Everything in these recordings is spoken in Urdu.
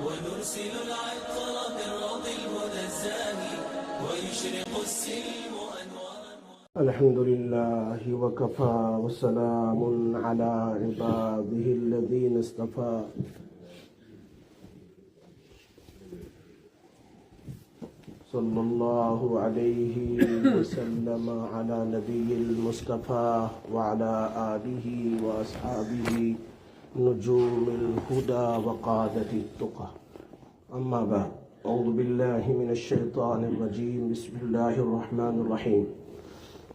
ونرسل العطر من روض الهدى الزاهي ويشرق السلم أنوارا. الحمد لله وكفى وسلام على عباده الذين اصطفى. صلى الله عليه وسلم على نبي المصطفى وعلى آله وأصحابه نجوم الهدى وقادة التقى. أما بعد، أعوذ بالله من الشيطان الرجيم. بسم الله الرحمن الرحيم.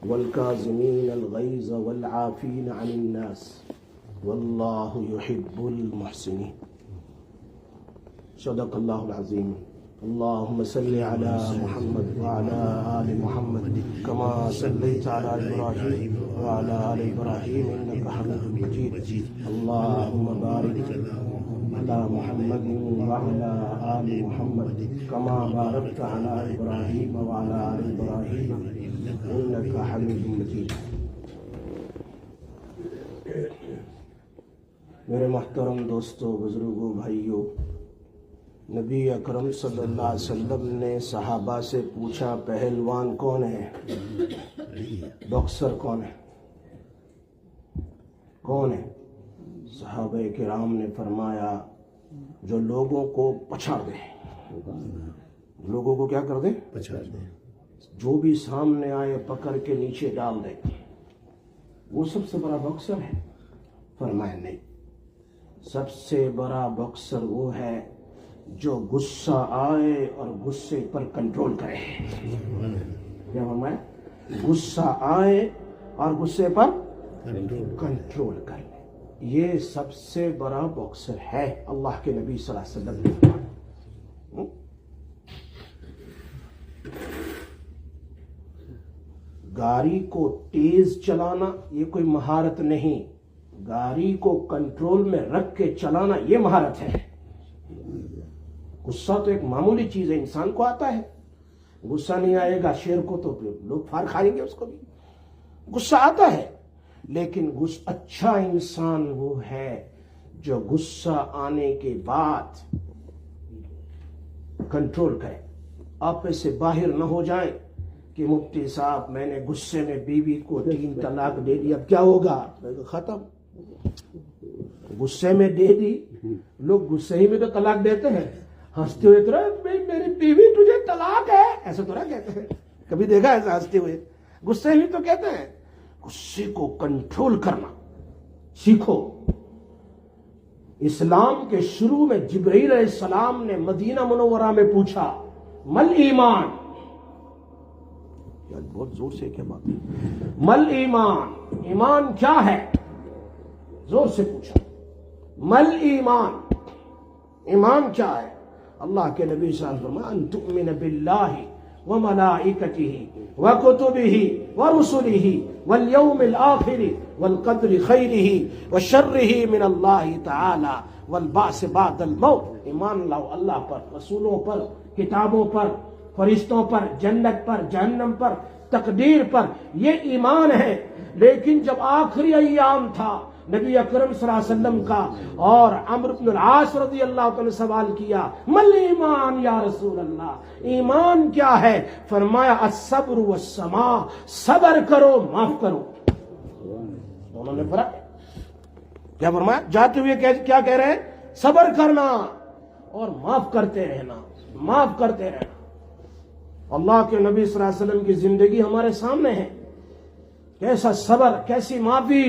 والكاظمين الغيظ والعافين عن الناس والله يحب المحسنين. صدق الله العظيم. اللهم صل على محمد وعلى آل محمد كما صليت على إبراهيم وعلى آل إبراهيم إنك حميد مجيد. اللهم بارك على محمد وعلى آل محمد كما باركت على إبراهيم وعلى آل إبراهيم إنك حميد مجيد. میرے محترم دوستو، بزرگوں، بھائیوں، نبی اکرم صلی اللہ علیہ وسلم نے صحابہ سے پوچھا پہلوان کون ہے؟ باکسر کون ہے؟ کون ہے؟ صحابہ کرام نے فرمایا جو لوگوں کو پچھاڑ دے. لوگوں کو کیا کر دے؟ پچھاڑ دے. جو بھی سامنے آئے پکڑ کے نیچے ڈال دے، وہ سب سے بڑا باکسر ہے؟ فرمایا نہیں، سب سے بڑا باکسر وہ ہے جو غصہ آئے اور غصے پر کنٹرول کرے. کیا فرمایا؟ غصہ آئے اور غصے پر کنٹرول کرے، یہ سب سے بڑا باکسر ہے. اللہ کے نبی صلی اللہ علیہ وسلم نے گاڑی کو تیز چلانا یہ کوئی مہارت نہیں، گاڑی کو کنٹرول میں رکھ کے چلانا یہ مہارت ہے. غصہ تو ایک معمولی چیز ہے، انسان کو آتا ہے. غصہ نہیں آئے گا شیر کو تو لوگ پھاڑ کھائیں گے اس کو بھی. غصہ آتا ہے، لیکن اچھا انسان وہ ہے جو غصہ آنے کے بعد کنٹرول کرے. آپ سے باہر نہ ہو جائیں کہ مفتی صاحب میں نے غصے میں بیوی کو 3 طلاق دے دی، اب کیا ہوگا؟ ختم. غصے میں دے دی، لوگ غصے ہی میں تو طلاق دیتے ہیں، ہنستے ہوئے تو میری بیوی تجھے طلاق ہے، ایسا تو نہ کہتے ہیں. کبھی دیکھا ایسا ہنستے ہوئے؟ غصے ہی تو کہتے ہیں. غصے کو کنٹرول کرنا سیکھو. اسلام کے شروع میں جبرائیل علیہ السلام نے مدینہ منورہ میں پوچھا مل ایمان. بہت زور سے کیا بات ہے؟ مل ایمان، ایمان کیا ہے؟ زور سے پوچھا. مل ایمان، ایمان کیا ہے؟ اللہ کے نبی صلی اللہ علیہ وسلم ان تؤمن باللہ وملائکتہ وکتبہ ورسلہ والیوم الآخر والقدر خیرہ وشرہ من اللہ تعالی والبعث بعد الموت. ایمان لاؤ اللہ پر، رسولوں پر، کتابوں پر، فرشتوں پر، جنت پر، جہنم پر، تقدیر پر، یہ ایمان ہے. لیکن جب آخری ایام تھا نبی اکرم صلی اللہ علیہ وسلم کا اور عمرو بن العاص رضی اللہ عنہ نے سوال کیا مل ایمان یا رسول اللہ، ایمان کیا ہے؟ فرمایا الصبر والسماع، صبر کرو معاف کرو. انہوں نے فرق کیا فرمایا؟ جاتے ہوئے کیا کہہ رہے ہیں؟ صبر کرنا اور معاف کرتے رہنا، معاف کرتے رہنا. اللہ کے نبی صلی اللہ علیہ وسلم کی زندگی ہمارے سامنے ہے. کیسا صبر، کیسی معافی.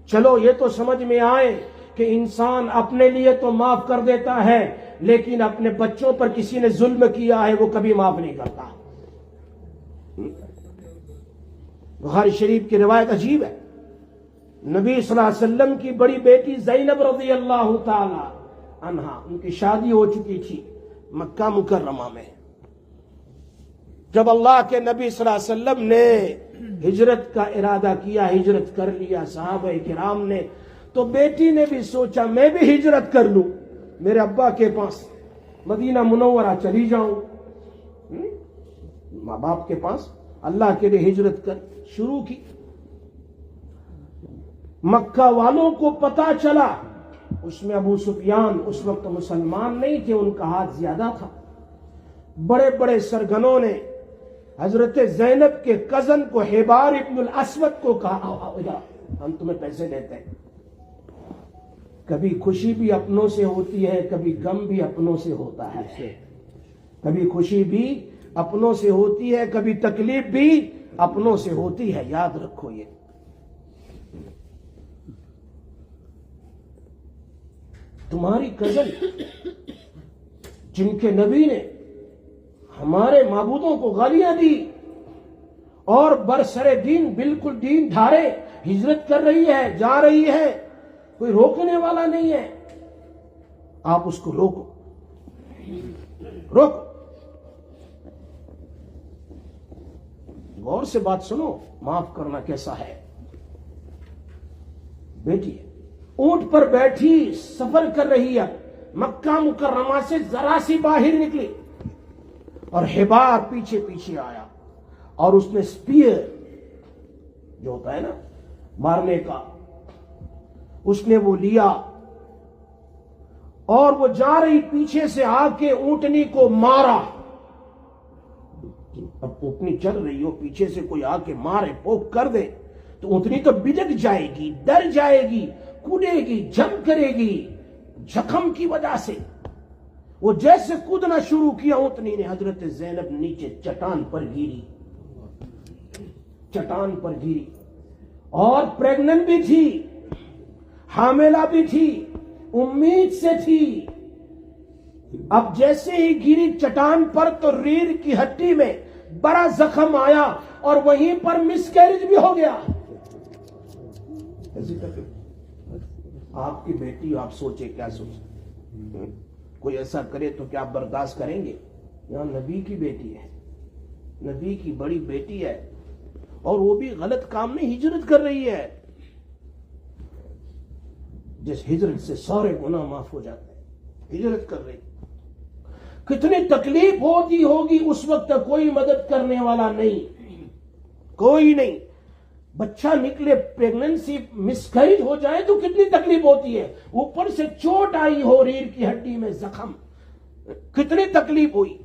چلو یہ تو سمجھ میں آئے کہ انسان اپنے لیے تو معاف کر دیتا ہے، لیکن اپنے بچوں پر کسی نے ظلم کیا ہے وہ کبھی معاف نہیں کرتا. بخاری شریف کی روایت عجیب ہے. نبی صلی اللہ علیہ وسلم کی بڑی بیٹی زینب رضی اللہ تعالی عنہا، ان کی شادی ہو چکی تھی مکہ مکرمہ میں. جب اللہ کے نبی صلی اللہ علیہ وسلم نے ہجرت کا ارادہ کیا، ہجرت کر لیا صحابہ کرام نے، تو بیٹی نے بھی سوچا میں بھی ہجرت کر لوں، میرے ابا کے پاس مدینہ منورہ چلی جاؤں، ماں باپ کے پاس اللہ کے لیے ہجرت کر شروع کی. مکہ والوں کو پتا چلا اس میں ابو سفیان اس وقت مسلمان نہیں تھے، ان کا ہاتھ زیادہ تھا. بڑے بڑے سرگنوں نے حضرت زینب کے کزن کو حبار ابن الاسود کو کہا ہم تمہیں پیسے دیتے ہیں. کبھی خوشی بھی اپنوں سے ہوتی ہے، کبھی غم بھی اپنوں سے ہوتا ہے. کبھی خوشی بھی اپنوں سے ہوتی ہے، کبھی تکلیف بھی اپنوں سے ہوتی ہے. یاد رکھو یہ. تمہاری کزن جن کے نبی نے ہمارے معبودوں کو گالیاں دی اور برسر دین بالکل دین دھارے ہجرت کر رہی ہے، جا رہی ہے، کوئی روکنے والا نہیں ہے، آپ اس کو روکو. غور سے بات سنو. معاف کرنا کیسا ہے. بیٹی اونٹ پر بیٹھی سفر کر رہی ہے، مکہ مکرمہ سے ذرا سی باہر نکلی اور حبار پیچھے پیچھے آیا اور اس نے سپیر جو ہوتا ہے نا مارنے کا، اس نے وہ لیا اور وہ جا رہی پیچھے سے آ کے اونٹنی کو مارا. اب اونٹنی چل رہی ہو، پیچھے سے کوئی آ کے مارے، پوک کر دے تو اونٹنی تو بجک جائے گی، ڈر جائے گی، کودے گی، جمپ کرے گی زخم کی وجہ سے. وہ جیسے کودنا شروع کیا اونٹنی نے، حضرت زینب نیچے چٹان پر گری اور پریگننٹ بھی تھی، حاملہ بھی تھی، امید سے تھی. اب جیسے ہی گری چٹان پر تو ریڑھ کی ہڈی میں بڑا زخم آیا اور وہیں پر مس کیریج بھی ہو گیا. آپ کی بیٹی، آپ سوچے کیا سوچے. کوئی ایسا کرے تو کیا آپ برداشت کریں گے؟ یہاں نبی کی بیٹی ہے، نبی کی بڑی بیٹی ہے اور وہ بھی غلط کام میں ہجرت کر رہی ہے. جس ہجرت سے سارے گناہ معاف ہو جاتے ہیں. ہجرت کر رہی، کتنی تکلیف ہوتی ہوگی اس وقت. کوئی مدد کرنے والا نہیں، کوئی نہیں. بچہ نکلے، پریگننسی مسکیریج ہو جائے تو کتنی تکلیف ہوتی ہے. اوپر سے چوٹ آئی ہو، ریڑھ کی ہڈی میں زخم، کتنی تکلیف ہوئی.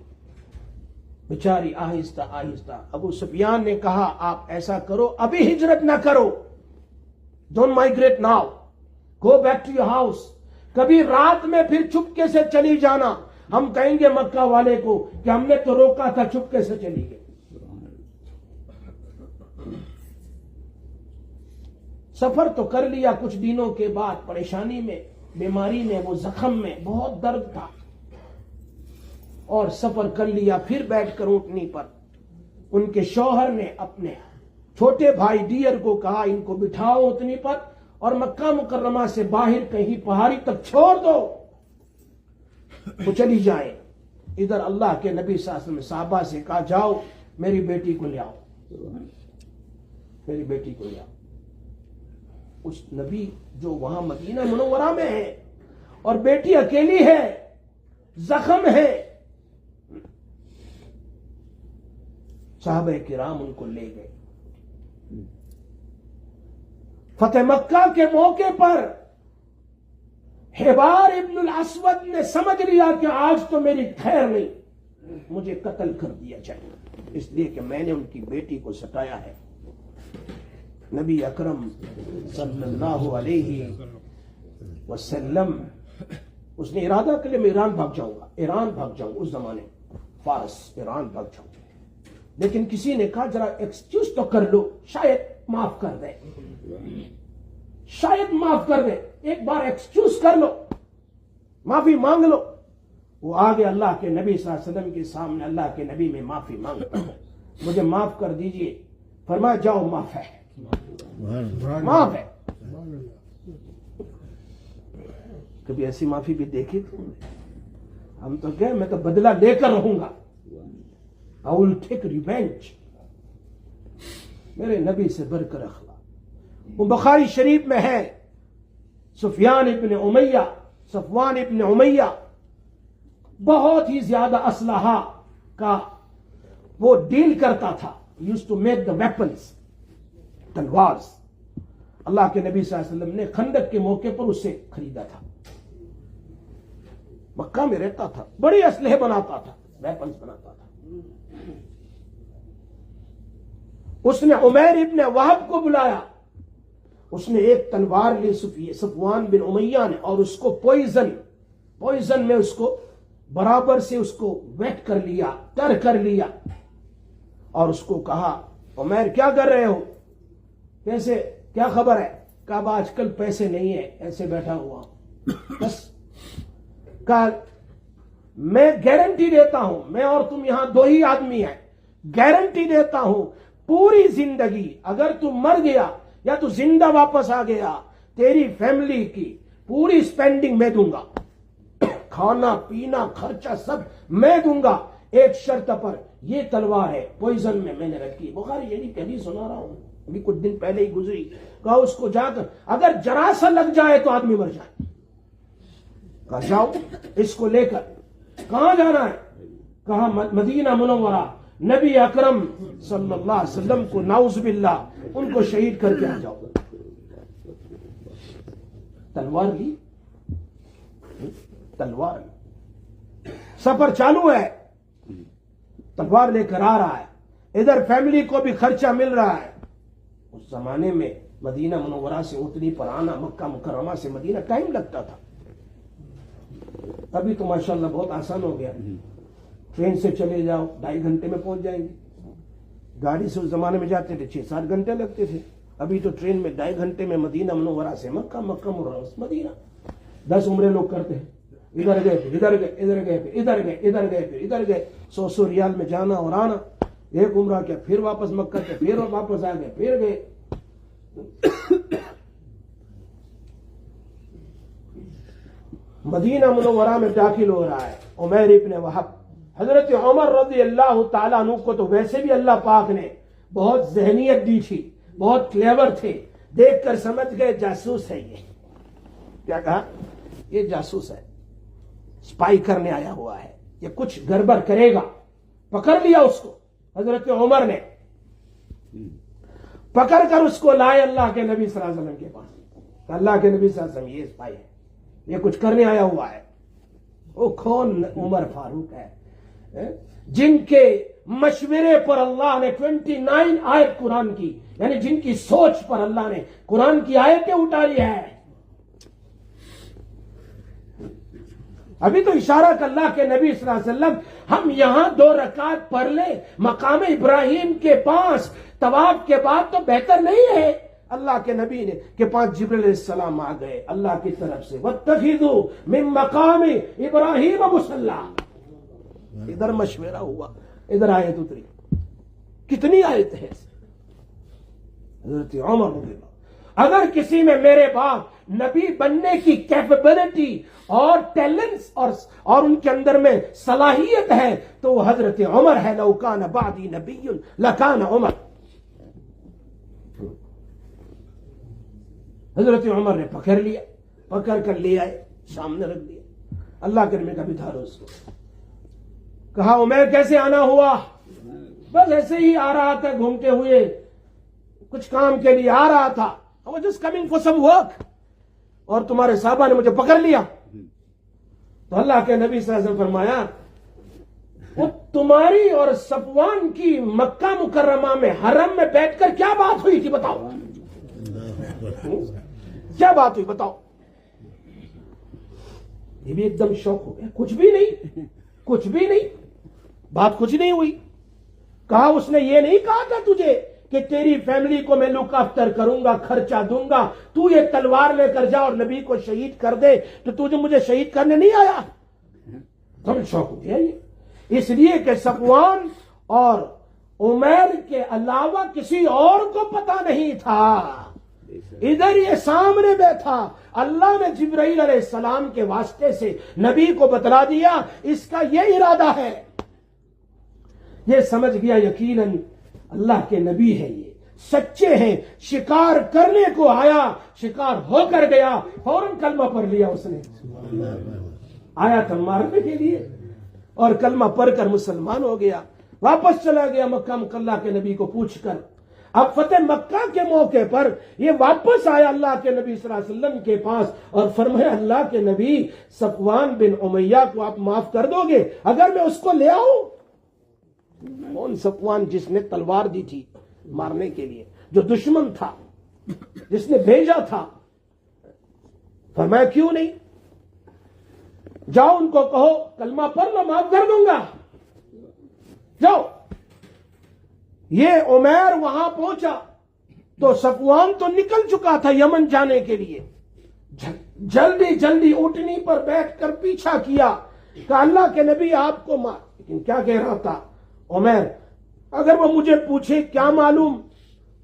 بیچاری آہستہ آہستہ. ابو سفیان نے کہا آپ ایسا کرو، ابھی ہجرت نہ کرو، don't migrate now, go back to your house. کبھی رات میں پھر چپکے سے چلی جانا. ہم کہیں گے مکہ والے کو کہ ہم نے تو روکا تھا، چپکے سے چلی گئی. سفر تو کر لیا، کچھ دنوں کے بعد پریشانی میں، بیماری میں، وہ زخم میں بہت درد تھا اور سفر کر لیا. پھر بیٹھ کر اونٹنی پر ان کے شوہر نے اپنے چھوٹے بھائی ڈیئر کو کہا ان کو بٹھاؤ اونٹنی پر اور مکہ مکرمہ سے باہر کہیں پہاڑی تک چھوڑ دو، وہ چلی جائیں. ادھر اللہ کے نبی صلی اللہ علیہ وسلم نے صحابہ سے کہا جاؤ میری بیٹی کو لے آؤ، میری بیٹی کو لے آؤ. اس نبی جو وہاں مدینہ منورہ میں ہے اور بیٹی اکیلی ہے، زخم ہے. صحابہ کرام ان کو لے گئے. فتح مکہ کے موقع پر حبار ابن الاسود نے سمجھ لیا کہ آج تو میری خیر نہیں، مجھے قتل کر دیا جائے، اس لیے کہ میں نے ان کی بیٹی کو ستایا ہے. نبی اکرم صلی اللہ علیہ وسلم اس نے ارادہ کر لیا میں ایران بھاگ جاؤں. اس زمانے فارس، ایران بھاگ جاؤں. لیکن کسی نے کہا ذرا ایکسکیوز تو کر لو، شاید معاف کر دے، شاید معاف کر دے، ایک بار ایکسکیوز کر لو، معافی مانگ لو. وہ آگے اللہ کے نبی صلی اللہ علیہ وسلم کے سامنے، اللہ کے نبی میں معافی مانگتا ہوں، مجھے معاف کر دیجئے. فرمایا جاؤ، معاف ہے، معاف ہے. کبھی ایسی معافی بھی دیکھی تم نے؟ ہم تو کہیں میں تو بدلہ لے کر رہوں گا، I will take revenge. میرے نبی سے بڑھ کر اخلاق. وہ بخاری شریف میں ہے، صفوان ابن امیہ بہت ہی زیادہ اسلحہ کا وہ ڈیل کرتا تھا. used to make the weapons, تلوار. اللہ کے نبی صلی اللہ علیہ وسلم نے خندق کے موقع پر اسے خریدا تھا. مکہ میں رہتا تھا, بڑے اسلحے بناتا تھا, ویپنز بناتا تھا. اس نے عمیر ابن وہب کو بلایا, اس نے ایک تلوار لی صفوان بن امیہ نے, اور اس کو پوائزن میں اس کو برابر سے اس کو ویٹ کر لیا, تر کر لیا, اور اس کو کہا عمیر کیا کر رہے ہو, کیسے, کیا خبر ہے؟ کہا آج کل پیسے نہیں ہے, ایسے بیٹھا ہوا بس. کہا میں گارنٹی دیتا ہوں, میں اور تم یہاں دو ہی آدمی ہیں, گارنٹی دیتا ہوں پوری زندگی اگر تو مر گیا یا تو زندہ واپس آ گیا, تیری فیملی کی پوری سپینڈنگ میں دوں گا, کھانا پینا خرچہ سب میں دوں گا, ایک شرط پر, یہ تلوار ہے پوائزن میں نے رکھی. بخاری یعنی کبھی سنا رہا ہوں, ابھی کچھ دن پہلے ہی گزری. کہا اس کو جا کر اگر ذرا سا لگ جائے تو آدمی مر جائے. کہا جاؤ اس کو لے کر. کہاں جانا ہے؟ کہا مدینہ منورہ, نبی اکرم صلی اللہ علیہ وسلم کو نعوذ باللہ ان کو شہید کر کے آ جاؤ. تلوار لی, تلوار, سفر چالو ہے, تلوار لے کر آ رہا ہے, ادھر فیملی کو بھی خرچہ مل رہا ہے. اس زمانے میں مدینہ منورہ سے اتنی پر آنا مکہ مکرمہ سے مدینہ ٹائم لگتا تھا. ابھی تو ماشاءاللہ بہت آسان ہو گیا, ٹرین سے چلے جاؤ 2.5 گھنٹے میں پہنچ جائیں گے. گاڑی سے اس زمانے میں جاتے تھے 6-7 گھنٹے لگتے تھے. ابھی تو ٹرین میں 2.5 گھنٹے میں مدینہ منورہ سے مکہ, مکہ منورہ سے مدینہ. 10 عمرے لوگ کرتے ہیں, ادھر گئے پھر ادھر گئے, ادھر گئے پھر ادھر گئے, ادھر گئے پھر ادھر گئے, 100 ریال میں جانا اور آنا. ایک عمرہ کیا, پھر واپس مکہ کے, پھر واپس آ گئے, پھر گئے. مدینہ منورہ میں داخل ہو رہا ہے عمیر ابن وہب. حضرت عمر رضی اللہ تعالیٰ عنہ کو تو ویسے بھی اللہ پاک نے بہت ذہنیت دی تھی, بہت کلیور تھے, دیکھ کر سمجھ گئے جاسوس ہے یہ. کیا کہا؟ یہ جاسوس ہے, سپائی کرنے آیا ہوا ہے, یہ کچھ گڑبڑ کرے گا. پکڑ لیا اس کو حضرت عمر نے, پکڑ کر اس کو لائے اللہ کے نبی صلی اللہ علیہ وسلم کے پاس. اللہ کے نبی صلی اللہ علیہ وسلم یہ سپائی ہے, یہ کچھ کرنے آیا ہوا ہے. وہ کون؟ عمر فاروق ہے, جن کے مشورے پر اللہ نے 29 آیت قرآن کی, یعنی جن کی سوچ پر اللہ نے قرآن کی آیتیں اتاری ہے. ابھی تو اشارہ کر اللہ کے نبی صلی اللہ علیہ وسلم, ہم یہاں 2 رکعت پڑھ لیں مقام ابراہیم کے پاس طواف کے بعد تو بہتر نہیں ہے؟ اللہ کے نبی نے کہ 5 جبریل علیہ السلام آ گئے اللہ کی طرف سے, واتخذوا من مقام ابراہیم مصلی. ادھر مشورہ ہوا, ادھر آیت اتری. کتنی آیت ہے حضرت عمر رضی اللہ. اگر کسی میں میرے باپ نبی بننے کی کیپیبلٹی اور ٹیلنٹس اور ان کے اندر میں صلاحیت ہے تو وہ حضرت عمر ہے. لو کان بعدی نبی لکان عمر. حضرت عمر نے پکڑ لیا, پکڑ کر لے آئے, سامنے رکھ دیا. اللہ کے نبی کا بٹھا اس کو. کہا عمر کیسے آنا ہوا؟ بس ایسے ہی آ رہا تھا, گھومتے ہوئے کچھ کام کے لیے آ رہا تھا. I was just coming for some work. اور تمہارے صحابہ نے مجھے پکڑ لیا. تو اللہ کے نبی صلی اللہ علیہ وسلم فرمایا, وہ تمہاری اور صفوان کی مکہ مکرمہ میں حرم میں بیٹھ کر کیا بات ہوئی تھی بتاؤ, کیا بات ہوئی بتاؤ. یہ بھی ایک دم شوق ہو گیا. کچھ بھی نہیں, کچھ بھی نہیں, بات کچھ نہیں ہوئی. کہا اس نے یہ نہیں کہا تھا تجھے کہ تیری فیملی کو میں لک آفٹر کروں گا, خرچہ دوں گا, تو یہ تلوار لے کر جا اور نبی کو شہید کر دے, تو تجھے مجھے شہید کرنے نہیں آیا؟ سب شوق ہو گیا یہ. اس لیے کہ صفوان اور عمیر کے علاوہ کسی اور کو پتا نہیں تھا. ادھر یہ سامنے بیٹھا, اللہ نے جبرائیل علیہ السلام کے واسطے سے نبی کو بتلا دیا اس کا یہ ارادہ ہے. یہ سمجھ گیا یقیناً اللہ کے نبی ہے, یہ سچے ہیں. شکار کرنے کو آیا, شکار ہو کر گیا, فوراً کلمہ پڑھ لیا اس نے. آیا تھا مارنے کے لیے اور کلمہ پڑھ کر مسلمان ہو گیا. واپس چلا گیا مکہ مکرمہ کے نبی کو پوچھ کر. اب فتح مکہ کے موقع پر یہ واپس آیا اللہ کے نبی صلی اللہ علیہ وسلم کے پاس اور فرمایا اللہ کے نبی صفوان بن امیہ کو آپ معاف کر دو گے اگر میں اس کو لے آؤں؟ کون صفوان جس نے تلوار دی تھی مارنے کے لیے، جو دشمن تھا، جس نے بھیجا تھا؟ فرمایا کیوں نہیں، جاؤ ان کو کہو کلمہ پڑھ میں معاف کر دوں گا، جاؤ۔ یہ عمیر وہاں پہنچا تو صفوان تو نکل چکا تھا یمن جانے کے لیے، جلدی جلدی اونٹنی پر بیٹھ کر پیچھا کیا کہ اللہ کے نبی آپ کو مار، لیکن کیا کہہ رہا تھا عمیر، اگر وہ مجھے پوچھے کیا معلوم،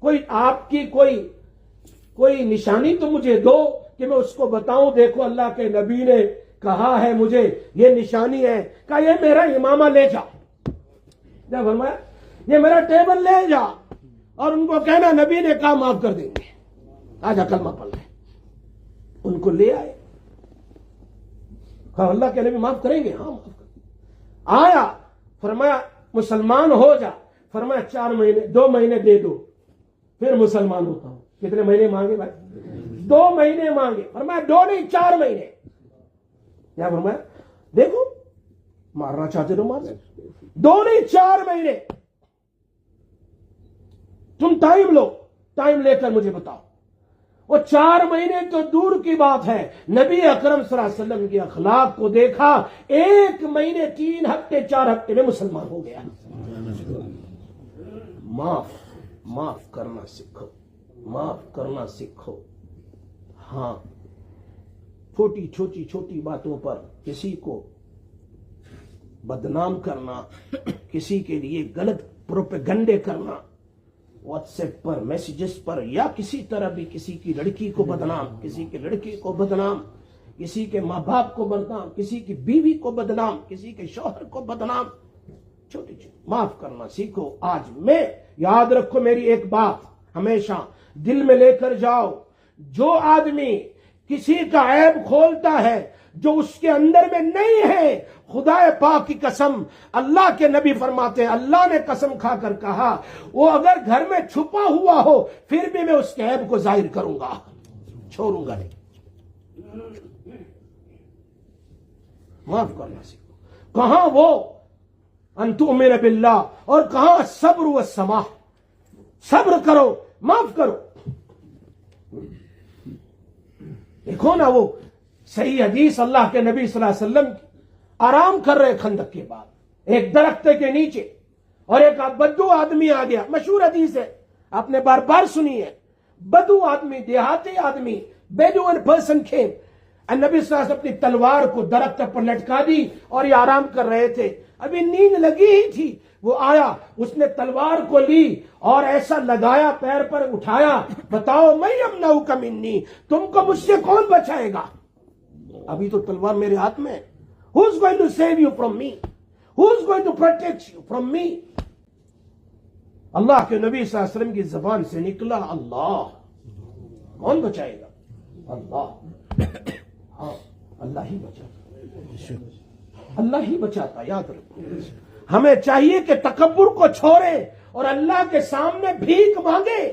کوئی آپ کی کوئی نشانی تو مجھے دو کہ میں اس کو بتاؤں، دیکھو اللہ کے نبی نے کہا ہے مجھے یہ نشانی ہے، کہا یہ میرا امامہ لے جا، کیا فرمایا یہ میرا ٹیبل لے جا اور ان کو کہنا نبی نے کہا معاف کر دیں گے، آجا کلمہ پڑھ لے۔ ان کو لے آئے، کہا اللہ کے نبی معاف کریں گے؟ ہاں معاف کر۔ آیا فرمایا مسلمان ہو جا، فرمایا 4 مہینے 2 مہینے دے دو پھر مسلمان ہوتا ہوں۔ کتنے مہینے مانگے بھائی؟ 2 مہینے مانگے، فرمایا 2 نہیں 4 مہینے۔ کیا فرمایا؟ دیکھو مارنا چاہتے تو مار 2 نہیں 4 مہینے، تم ٹائم لو، ٹائم لے کر مجھے بتاؤ۔ وہ 4 مہینے تو دور کی بات ہے، نبی اکرم صلی اللہ علیہ وسلم کے اخلاق کو دیکھا، 1 مہینے 3 ہفتے 4 ہفتے میں مسلمان ہو گیا۔ معاف کرنا سیکھو، معاف کرنا سیکھو۔ ہاں چھوٹی باتوں پر کسی کو بدنام کرنا، کسی کے لیے غلط پروپیگنڈے کرنا، واٹس ایپ پر میسیجز پر یا کسی طرح بھی کسی کی لڑکی کو بدنام، کسی کے لڑکی کو بدنام، کسی کے ماں باپ کو بدنام، کسی کی بیوی کو بدنام، کسی کے شوہر کو بدنام، چھوٹی معاف کرنا سیکھو۔ آج میں یاد رکھو میری ایک بات ہمیشہ دل میں لے کر جاؤ، جو آدمی کسی کا عیب کھولتا ہے جو اس کے اندر میں نہیں ہے، خدا پاک کی قسم، اللہ کے نبی فرماتے ہیں، اللہ نے قسم کھا کر کہا وہ اگر گھر میں چھپا ہوا ہو پھر بھی میں اس کے عیب کو ظاہر کروں گا، چھوڑوں گا نہیں۔ معاف کرنا سیکھو۔ کہاں وہ ان تؤمن باللہ اور کہاں صبر و سماح، صبر کرو معاف کرو۔ دیکھو نا وہ صحیح حدیث، اللہ کے نبی صلی اللہ علیہ وسلم آرام کر رہے خندق کے بعد ایک درخت کے نیچے، اور ایک بدو آدمی آ گیا، مشہور حدیث ہے آپ نے بار بار سنی ہے، بدو آدمی، دیہاتی آدمی، بیڈوئن پرسن came، نبی صلی اللہ علیہ وسلم اپنی تلوار کو درخت پر لٹکا دی اور یہ آرام کر رہے تھے، ابھی نیند لگی ہی تھی، وہ آیا، اس نے تلوار کو لی اور ایسا لگایا، پیر پر اٹھایا، بتاؤ میں یمنعک منی، تم کو مجھ سے کون بچائے گا؟ ابھی تو تلوار میرے ہاتھ میں ہے۔ Who's going to save you from me? Who's going to protect you from me? اللہ کے نبی صلی اللہ علیہ وسلم کی زبان سے نکلا اللہ، کون بچائے گا؟ اللہ۔ ہاں اللہ ہی بچاتا، اللہ ہی بچاتا، یاد رکھو۔ ہمیں چاہیے کہ تکبر کو چھوڑیں اور اللہ کے سامنے بھیک مانگے،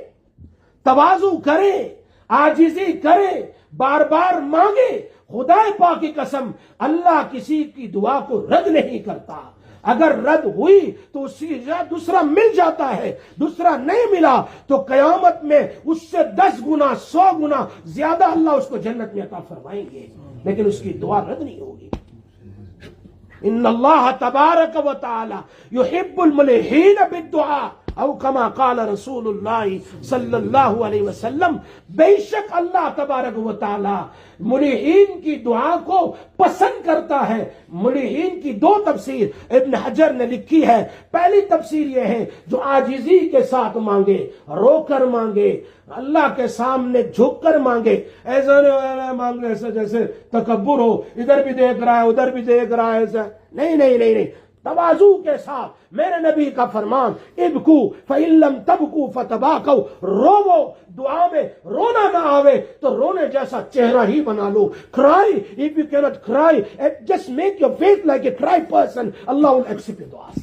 تواضع کریں، عاجزی کریں، بار بار مانگے۔ خدا پاک کی قسم، اللہ کسی کی دعا کو رد نہیں کرتا، اگر رد ہوئی تو اسی جگہ دوسرا مل جاتا ہے، دوسرا نہیں ملا تو قیامت میں اس سے 10 گنا 100 گنا زیادہ اللہ اس کو جنت میں عطا فرمائیں گے، لیکن اس کی دعا رد نہیں ہوگی۔ ان اللہ تبارک و تعالی یحب الملحین بالدعاء او کما قال رسول اللہ صلی اللہ علیہ وسلم، بے شک اللہ تبارک و تعالی ملحین کی دعا کو پسند کرتا ہے۔ ملحین کی 2 تفسیر ابن حجر نے لکھی ہے، پہلی تفسیر یہ ہے جو عاجزی کے ساتھ مانگے، رو کر مانگے، اللہ کے سامنے جھک کر مانگے، ایسا مانگے ایسا جیسے تکبر ہو، ادھر بھی دیکھ رہا ہے ادھر بھی دیکھ رہا ہے، ایسا نہیں، تواضع کے ساتھ۔ میرے نبی کا فرمان، ابکو فإن لم تبکو فتباکو، رو، دعا میں رونا نہ آوے تو رونے جیسا چہرہ ہی بنا لو۔ cry if you cannot cry, just make your face like a cry person, Allah will accept your du'as۔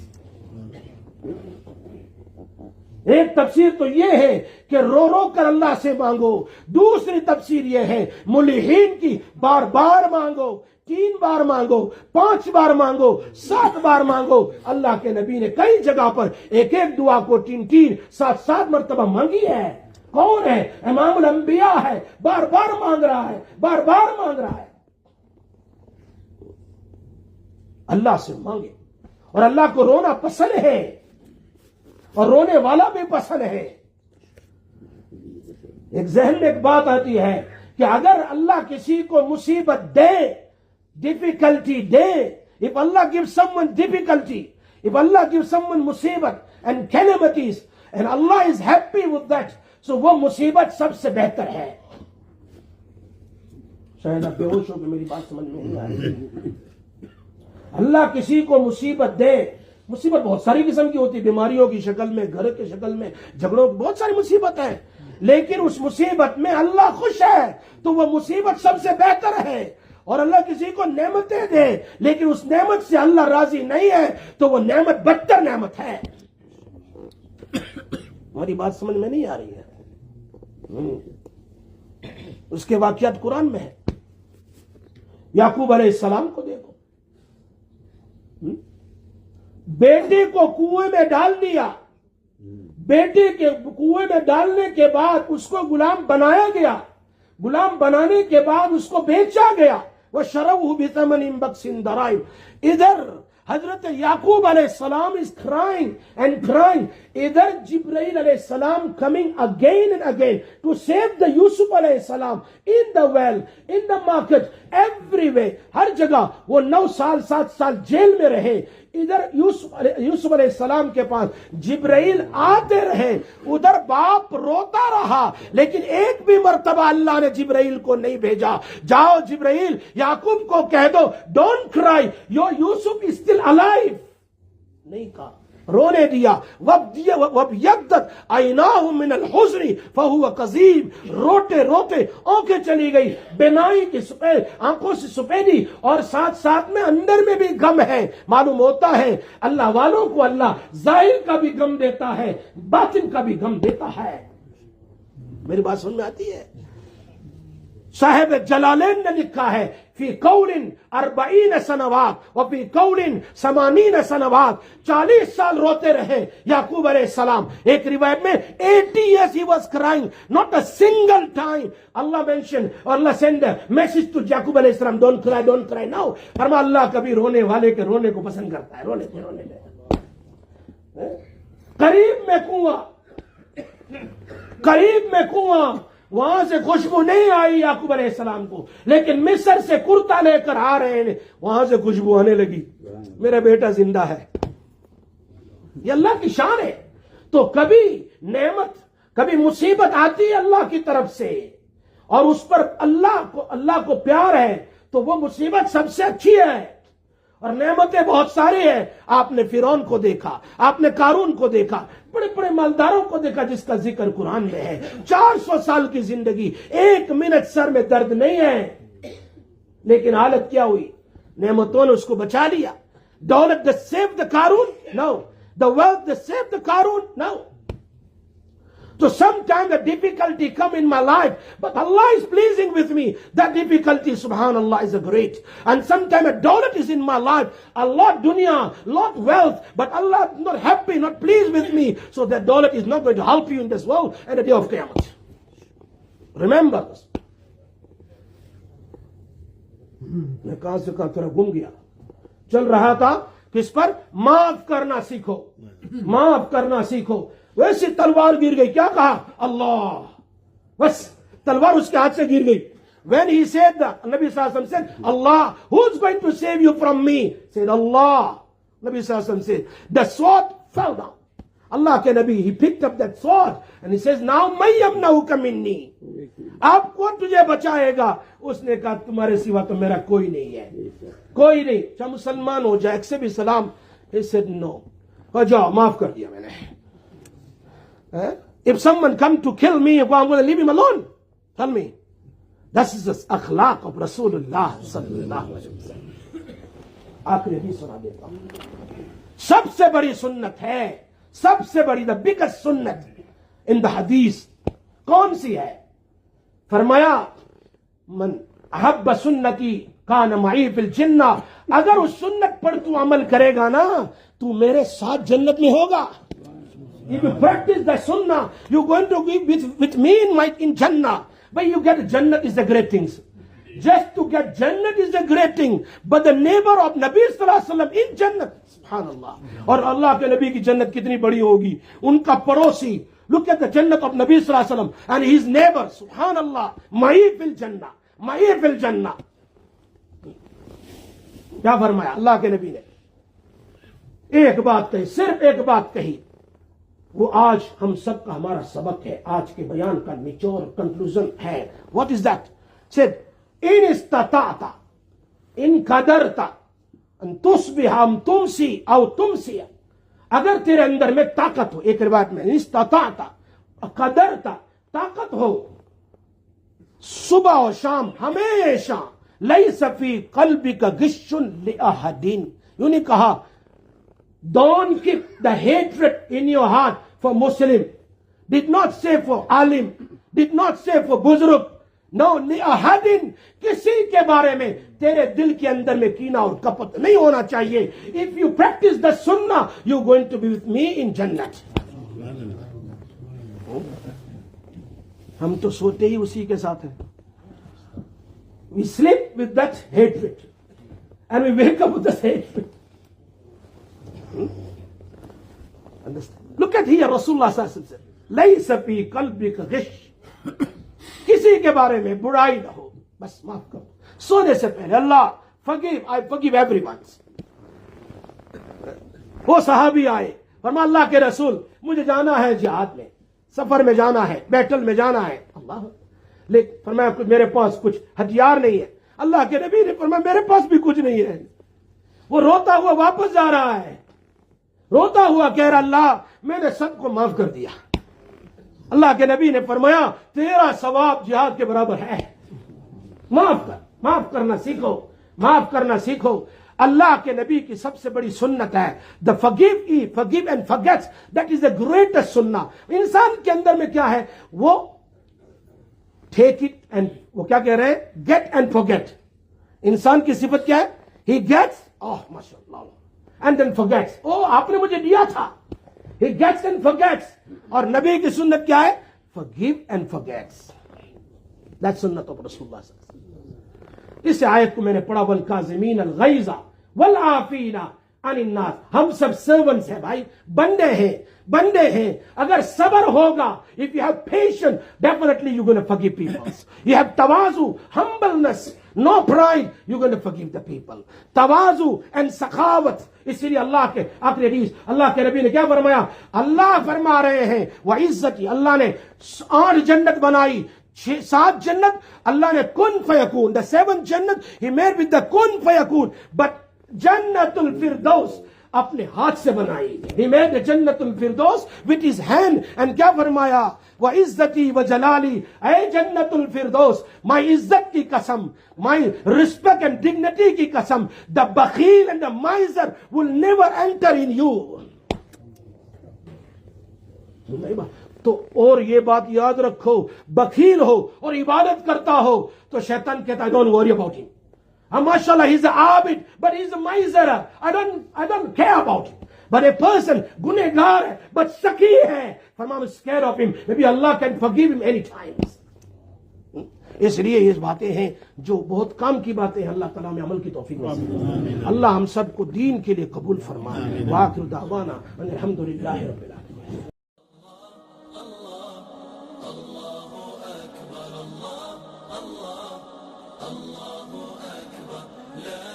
ایک تفسیر تو یہ ہے کہ رو رو کر اللہ سے مانگو، دوسری تفسیر یہ ہے ملحین کی بار بار مانگو، 3 بار مانگو، 5 بار مانگو، 7 بار مانگو۔ اللہ کے نبی نے کئی جگہ پر ایک ایک دعا کو 3 7 مرتبہ مانگی ہے۔ کون ہے؟ امام الانبیاء ہے، بار بار مانگ رہا ہے، بار بار مانگ رہا ہے۔ اللہ سے مانگے، اور اللہ کو رونا پسند ہے، اور رونے والا بھی پسند ہے۔ ایک ذہن میں ایک بات آتی ہے کہ اگر اللہ کسی کو مصیبت دے، ڈیفیکلٹی دے، if Allah gives someone difficulty, if Allah gives someone مصیبت and calamities and Allah is happy with that, so وہ مصیبت سب سے بہتر ہے۔ شاید آپ بے ہوش ہو کہ میری بات سمجھ میں نہیں آ رہی۔ اللہ کسی کو مصیبت دے، مصیبت بہت ساری قسم کی ہوتی ہے، بیماریوں کی شکل میں، گھر کی شکل میں، جھگڑوں کی بہت ساری مصیبت ہے، لیکن اس مصیبت میں اللہ خوش ہے تو وہ مصیبت سب سے بہتر ہے۔ اور اللہ کسی کو نعمتیں دے لیکن اس نعمت سے اللہ راضی نہیں ہے تو وہ نعمت بدتر نعمت ہے۔ ہماری بات سمجھ میں نہیں آ رہی ہے؟ اس کے واقعات قرآن میں ہے۔ یعقوب علیہ السلام کو دیکھو، بیٹے کو کنویں میں ڈال دیا، بیٹے کے کنویں میں ڈالنے کے بعد اس کو غلام بنایا گیا، غلام بنانے کے بعد اس کو بیچا گیا، وَشَرَوْهُ بِثَمَنٍ بَخْسٍ دَرَائِمٍ۔ ادھر حضرت یعقوب علیہ السلام is crying and crying. ادھر جبرائیل علیہ السلام coming again and again to save the یوسف علیہ السلام in the well, in the market, everywhere، ہر جگہ۔ وہ 9 سال 7 سال جیل میں رہے، ادھر یوسف علیہ السلام کے پاس جبرائیل آتے رہے، ادھر باپ روتا رہا، لیکن ایک بھی مرتبہ اللہ نے جبرائیل کو نہیں بھیجا، جاؤ جبرائیل یعقوب کو کہہ دو don't cry your Yusuf is still alive, نہیں کہا، رونے دیا۔ وَابْيَضَّتْ عَيْنَاهُ مِنَ الْحُزْنِ فَهُوَ كَظِيمٌ، روتے روتے آنکھیں چلی گئی، بینائی کی سفید آنکھوں سے سفیدی، اور ساتھ ساتھ میں اندر میں بھی غم ہے۔ معلوم ہوتا ہے اللہ والوں کو اللہ ظاہر کا بھی غم دیتا ہے، باطن کا بھی غم دیتا ہے۔ میری بات سمجھ میں آتی ہے؟ صاحب جلالین نے لکھا ہے فی قول 40 سنوات وفی قول 80 سنوات، 40 سال روتے رہے یعقوب علیہ السلام۔ ایک روایت میں 80 years he was crying, not a single time Allah mentioned or Allah sent a message to یعقوب علیہ السلام don't cry now۔ فرما اللہ کبھی رونے والے کے رونے کو پسند کرتا ہے، رونے دے۔ قریب میں کنواں، قریب میں کنواں، وہاں سے خوشبو نہیں آئی یعقوب علیہ السلام کو، لیکن مصر سے کرتا لے کر آ رہے ہیں، وہاں سے خوشبو آنے لگی، میرا بیٹا زندہ ہے۔ یہ اللہ کی شان ہے۔ تو کبھی نعمت، کبھی مصیبت آتی ہے اللہ کی طرف سے، اور اس پر اللہ کو پیار ہے تو وہ مصیبت سب سے اچھی ہے، اور نعمتیں بہت ساری ہیں۔ آپ نے فرعون کو دیکھا، آپ نے قارون کو دیکھا، بڑے بڑے مالداروں کو دیکھا جس کا ذکر قرآن میں ہے۔ 400 سال کی زندگی، 1 منٹ سر میں درد نہیں ہے، لیکن حالت کیا ہوئی؟ نعمتوں نے اس کو بچا لیا۔ دولت that saved the Qarun? No. The wealth that saved the Qarun? No. So sometimes the difficulty come in my life, but Allah is pleasing with me. That difficulty, subhanallah, is a great. And sometimes a dawlat is in my life, a lot dunya, lot wealth, but Allah is not happy, not pleased with me. So that dawlat is not going to help you in this world and the day of Qiyamah. Remember this. میں کہاں سے کہاں تھوڑا گم گیا، چل رہا تھا کس پر؟ معاف کرنا سیکھو، معاف کرنا سیکھو۔ ویسی تلوار گر گئی، کیا کہا؟ اللہ، بس تلوار اس کے ہاتھ سے گر گئی۔ When he said that, Nabi Sallallahu Alaihi Wasallam said, Allah, who's going to save you from me? Said Allah. Nabi Sallallahu Alaihi Wasallam said, the sword fell down. Allah کے نبی, he picked up that sword and he says, now من یمنعک منی، آپ کو تجھے بچائے گا؟ اس نے کہا تمہارے سوا تو میرا کوئی نہیں ہے، کوئی نہیں، چاہے مسلمان ہو جائے، ایک سے بھی سلام۔ He said no. جاؤ، معاف کر دیا میں نے۔ If someone come to kill me, I'm going to leave him alone. Tell me. This is the akhlaq of Rasulullah sallallahu alaihi wasallam. آخری حدیث سنا دیتا ہوں۔ سب سے بڑی سنت ہے، سب سے بڑی دا بگیسٹ سنت ان دا حدیث کون سی ہے؟ فرمایا من احب سنتی کان معی فی الجنہ، اگر اس سنت پر تو عمل کرے گا نا تو میرے ساتھ جنت میں ہوگا. If you practice the sunnah, you're going to be with me in Jannah. But you get Jannat is the great things. Just to get Jannat is the great thing. But the neighbor of Nabi sallallahu alaihi wasallam in Jannat, subhanallah. اور اللہ کے نبی کی جنت کتنی بڑی ہوگی، ان کا پڑوسی. Look at the Jannat of Nabi sallallahu alaihi wasallam and his neighbor, subhanallah. Ma'i fil Jannah, ma'i fil Jannah. کیا فرمایا اللہ کے نبی نے؟ ایک بات کہی، صرف ایک بات کہی، وہ آج ہم سب کا ہمارا سبق ہے، آج کے بیان کا نچوڑ کنکلوژن ہے. What is that? Said in استطاعت ان قدرت ان تصبح ام تمسی او تمسی، اگر تیرے اندر میں طاقت ہو، ایک روایت میں استطاعت قدرت طاقت ہو، صبح و شام ہمیشہ لیس فی قلبک غش لأحد، یوں نہیں کہا don't keep the hatred in your heart for Muslim, did not say for alim, did not say for buzruk, no, لأحد، کسی کے بارے میں تیرے دل کے اندر میں کینہ اور کپت نہیں ہونا چاہیے. if you practice the sunnah you're going to be with me in Jannat. ہم تو سوتے ہی اسی کے ساتھ ہیں. we sleep with that hatred and we wake up with that hatred. Understand? Look at here, Rasulullah sallallahu alaihi wasallam, laysa fi qalbika ghish، کسی کے بارے میں برائی نہ ہو، بس معاف کرو. سونے سے پہلے اللہ I forgive everyone. وہ صحابی آئے، فرمایا اللہ کے رسول مجھے جانا ہے جہاد میں، سفر میں جانا ہے، بیٹل میں جانا ہے. اللہ، لیکن فرمایا میرے پاس کچھ ہتھیار نہیں ہے. اللہ کے نبی نے فرمایا میرے پاس بھی کچھ نہیں ہے. وہ روتا ہوا واپس جا رہا ہے، روتا ہوا کہہ رہا اللہ میں نے سب کو معاف کر دیا. اللہ کے نبی نے فرمایا تیرا ثواب جہاد کے برابر ہے. معاف کر، معاف کرنا سیکھو، معاف کرنا سیکھو. اللہ کے نبی کی سب سے بڑی سنت ہے the forgive and forget. that is the greatest sunnah. انسان کے اندر میں کیا ہے؟ وہ take it and وہ کیا کہہ رہے ہیں؟ get and forget. انسان کی صفت کیا ہے؟ he gets ماشاءاللہ and then forgets. آپ نے مجھے دیا تھا. he gets and forgets. اور نبی کی سنت کیا ہے؟ forgive and forgets. that's sunnat of Rasulullah. اس آیت کو میں نے پڑھا والکاظمین الغیظ والعافین عن الناس. ہم سب سرونٹس ہیں بھائی، بندے ہیں، بندے ہیں. اگر صبر ہوگا، if you have patience, definitely you're going to forgive people. you have tawazu, humbleness, no pride, you're going to forgive the people. tawazu and سخاوت. اسی لیے اللہ کے آخری حدیث اللہ کے نبی نے کیا فرمایا؟ اللہ فرما رہے ہیں وعزتی، اللہ نے 8 جنت بنائی، 7 جنت اللہ نے کن فیکون. the 7th جنت he made with the کن فیکون. but جنت الفردوس اپنے ہاتھ سے بنائی. he made the جنت الفردوس with his hand. and کیا فرمایا؟ وعزتی وجلالی، اے جنت الفردوس my عزت کی قسم، my respect and dignity کی قسم، the بخیل and the miser will never enter in you. تو اور یہ بات یاد رکھو، بخیل ہو اور عبادت کرتا ہو تو شیطان کہتا ہے don't worry about him. MashaAllah, he's an abid, but he's a miser. I don't care about it. But a person, gunegar hai, but saki hai, I'm scared of him. Maybe Allah can forgive him any time. اس لیے یہ باتیں ہیں جو بہت کام کی باتیں ہیں. اللہ تعالیٰ میں عمل کی توفیق نصیب. اللہ ہم سب کو دین کے لیے قبول فرمائے. وآخر دعوانا ان الحمدللہ رب العالمین. الله أكبر. لا